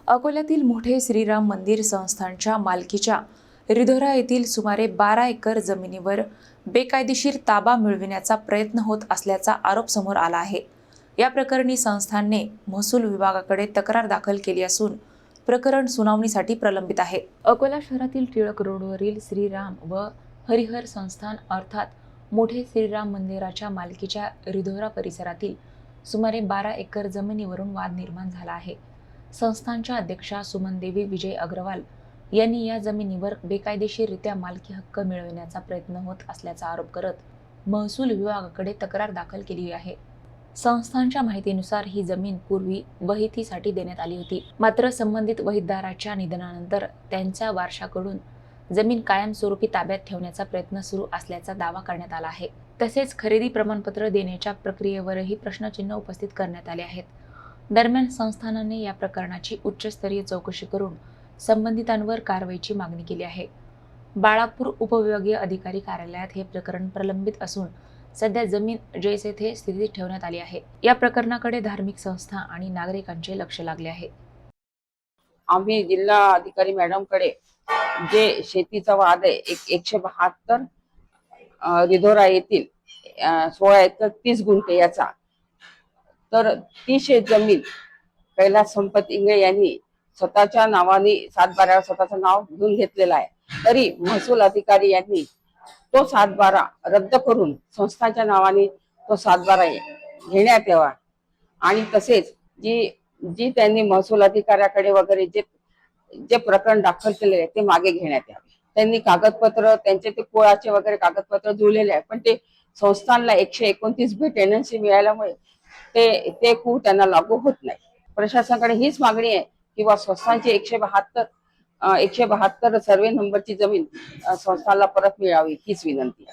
अकोल्यातील मोठे श्रीराम मंदिर संस्थानच्या मालकीच्या रिधोरा येथील सुमारे 12 एकर जमिनीवर बेकायदेशीर ताबा मिळविण्याचा प्रयत्न होत असल्याचा आरोप समोर आला आहे। या प्रकरणी संस्थानने महसूल विभागाकडे तक्रार दाखल केली असून प्रकरण सुनावणीसाठी प्रलंबित आहे। अकोला शहरातील टिळक रोडवरील श्रीराम व हरिहर संस्थान अर्थात मोठे श्रीराम मंदिराच्या मालकीच्या रिधोरा परिसरातील सुमारे 12 एकर जमिनीवरून वाद निर्माण झाला आहे। संस्थानच्या अध्यक्षा सुमनदेवी विजय अग्रवाल यांनी या जमिनीवर बेकायदेशीररित्या मालकी हक्क मिळविण्याचा प्रयत्न होत असल्याचा आरोप करत महसूल विभागाकडे तक्रार दाखल केली आहे। संस्थानच्या माहितीनुसार ही जमीन पूर्वी वहितीसाठी देण्यात आली होती, मात्र संबंधित वहीतदाराच्या निधनानंतर त्यांच्या वारशाकडून जमीन कायमस्वरूपी ताब्यात ठेवण्याचा प्रयत्न सुरू असल्याचा दावा करण्यात आला आहे। तसेच खरेदी प्रमाणपत्र देण्याच्या प्रक्रियेवरही प्रश्नचिन्ह उपस्थित करण्यात आले आहेत। दरम्यान संस्थानाने या प्रकरणाची उच्चस्तरीय चौकशी करून संबंधितांवर कारवाईची मागणी केली आहे। बाळापूर उपविभागीय अधिकारी कार्यालयात हे प्रकरण प्रलंबित असून सध्या जमीन जैसे थे स्थितीत ठेवण्यात आली आहे। या प्रकरणाकडे धार्मिक संस्था आणि नागरिकांचे लक्ष लागले आहे। आम्ही जिल्हा अधिकारी मॅडम कडे जे शेतीचा वाद आहे 172 रिधोरा येथील 16 एकर 30 गुंठे याचा, तर ती शेत जमीन कैलास संपत इंगळे यांनी स्वतःच्या नावाने 7/12 स्वतःचं नाव घेऊन घेतलेलं आहे। तरी महसूल अधिकारी यांनी तो 7/12 रद्द करून संस्थाच्या नावाने तो 7/12 घेण्यात यावा आणि तसेच जी त्यांनी महसूल अधिकाऱ्याकडे वगैरे जे प्रकरण दाखल केलेले आहे ते मागे घेण्यात यावे। त्यांनी कागदपत्र त्यांचे ते कोळाचे वगैरे कागदपत्र जुळलेले आहे, पण ते संस्थानला 129B टेनन्सी मिळाल्यामुळे ते खूप त्यांना लागू होत नाही। प्रशासनाकडे हीच मागणी आहे किंवा संस्थांची 172 सर्वे नंबरची जमीन संस्थानला परत मिळावी हीच विनंती आहे।